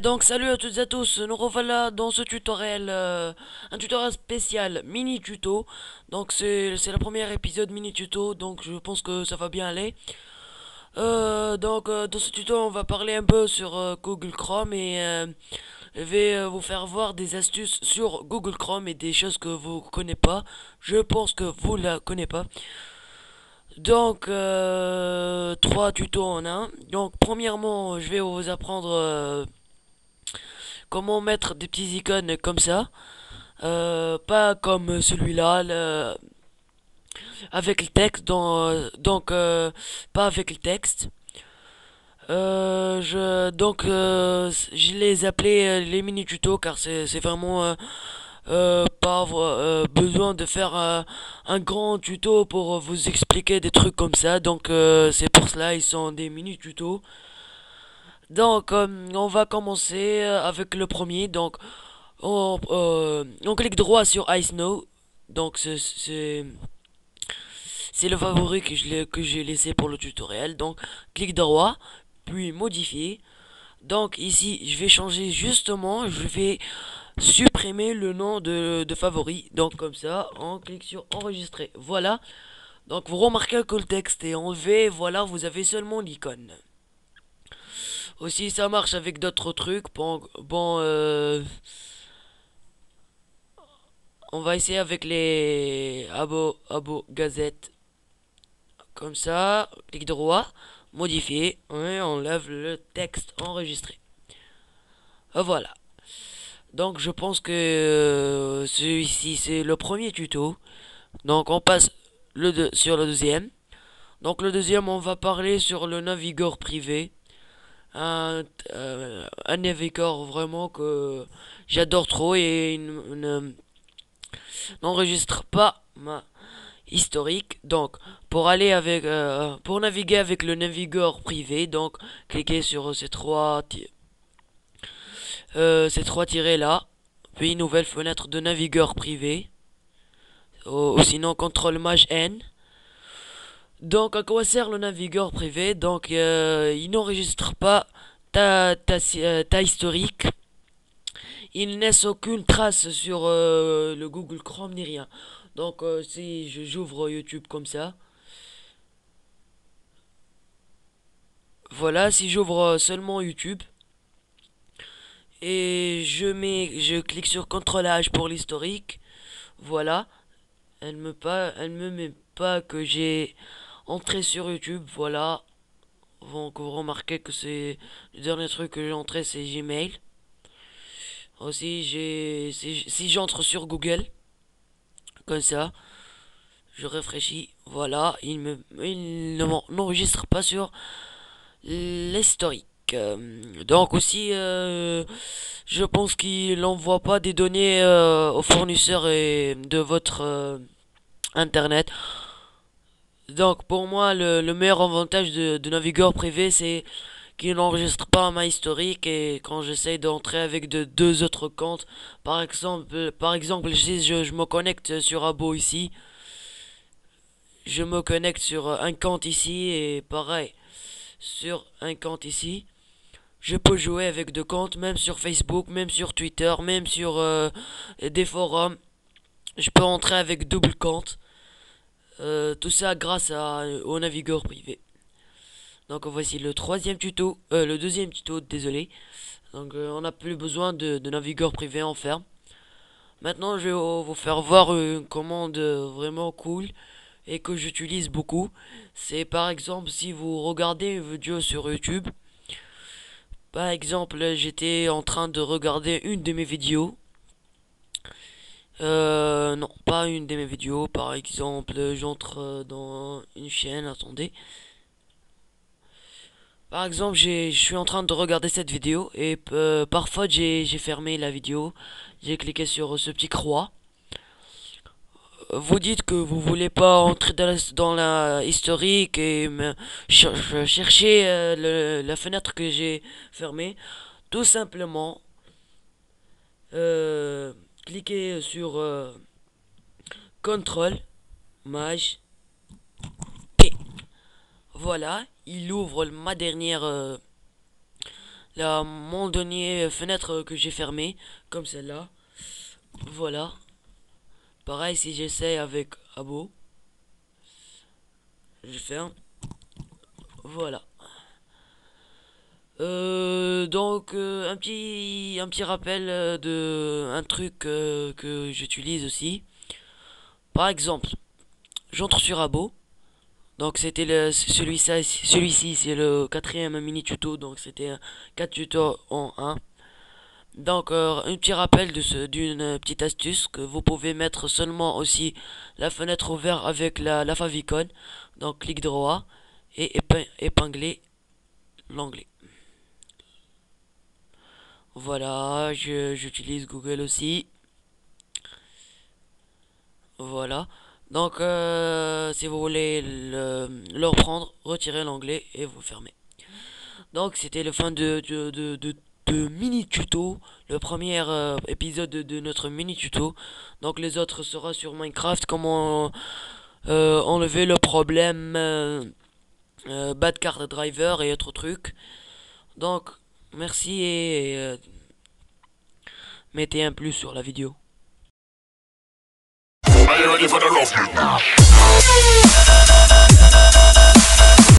Donc salut à toutes et à tous, nous revoilà dans ce tutoriel, un tutoriel spécial mini tuto. Donc c'est le premier épisode mini tuto, donc je pense que ça va bien aller. Dans ce tuto on va parler un peu sur Google Chrome et je vais vous faire voir des astuces sur Google Chrome et des choses que vous connaissez pas. Je pense que vous la connaissez pas. Trois tutos en un. Donc premièrement je vais vous apprendre comment mettre des petits icônes comme ça. Pas comme celui-là, avec le texte, pas avec le texte. Je les appelais les mini tutos car c'est vraiment pas besoin de faire un grand tuto pour vous expliquer des trucs comme ça. C'est pour cela ils sont des mini tutos. On va commencer avec le premier. On clique droit sur I Snow. Donc c'est le favori que j'ai laissé pour le tutoriel. Donc clique droit, puis modifier. Donc ici je vais changer justement, je vais supprimer le nom de favori. Donc comme ça, on clique sur enregistrer. Voilà. Donc vous remarquez que le texte est enlevé. Voilà, vous avez seulement l'icône. Aussi ça marche avec d'autres trucs. On va essayer avec les abo gazette. Comme ça, clic droit, modifier, et on enlève le texte enregistré. Voilà. Donc je pense que celui-ci c'est le premier tuto. Donc on passe sur le deuxième. Donc le deuxième on va parler sur le navigateur privé. Un navigateur vraiment que j'adore trop et n'enregistre pas ma historique. Donc, pour naviguer avec le navigateur privé, donc cliquez sur ces trois tirets là, puis nouvelle fenêtre de navigateur privé, ou sinon contrôle maj N. Donc, à quoi sert le navigateur privé? Il n'enregistre pas ta historique. Il ne laisse aucune trace sur le Google Chrome ni rien. Si j'ouvre YouTube comme ça, voilà, si j'ouvre seulement YouTube et je clique sur CTRL H pour l'historique, voilà, elle me met pas que j'ai entré sur YouTube, voilà. Donc vous remarquez que c'est le dernier truc que j'ai entré, c'est Gmail. Aussi, si j'entre sur Google, comme ça, je réfléchis, voilà, il n'enregistre pas sur l'historique. Donc aussi, je pense qu'il n'envoie pas des données aux fournisseurs et de votre internet. Donc pour moi, le meilleur avantage de navigateur privé, c'est qu'il n'enregistre pas ma historique et quand j'essaye d'entrer avec deux autres comptes, par exemple, si je me connecte sur Abo ici, je me connecte sur un compte ici et pareil sur un compte ici. Je peux jouer avec deux comptes, même sur Facebook, même sur Twitter, même sur des forums. Je peux entrer avec double compte. Tout ça au navigateur privé. Donc voici le deuxième tuto, désolé. On n'a plus besoin de navigateur privé en ferme. Maintenant je vais vous faire voir une commande vraiment cool et que j'utilise beaucoup. C'est par exemple si vous regardez une vidéo sur YouTube. Par exemple, j'étais en train de regarder une de mes vidéos. Non, pas une de mes vidéos. Par exemple, j'entre dans une chaîne. Attendez. Par exemple, je suis en train de regarder cette vidéo et par faute j'ai fermé la vidéo. J'ai cliqué sur ce petit croix. Vous dites que vous voulez pas entrer dans la historique et chercher la fenêtre que j'ai fermée. Tout simplement, cliquez sur CTRL Maj P. Voilà, il ouvre mon dernier fenêtre que j'ai fermé, comme celle-là. Voilà. Pareil si j'essaie avec Abo, je ferme. Voilà. Un petit rappel de un truc que j'utilise aussi. Par exemple, j'entre sur Abo. Donc c'était celui-ci c'est le quatrième mini tuto. Donc c'était 4 tutos en un. Donc un petit rappel d'une petite astuce que vous pouvez mettre seulement aussi la fenêtre ouverte avec la favicon. Donc clic droit et épingler l'onglet. Voilà, j'utilise Google aussi. Voilà. Donc, si vous voulez le reprendre, retirez l'onglet et vous fermez. Donc, c'était le fin de mini tuto. Le premier épisode de notre mini tuto. Donc, les autres sera sur Minecraft. Comment enlever le problème bad card driver et autres trucs. Donc, merci et mettez un plus sur la vidéo. Are you ready for the rough?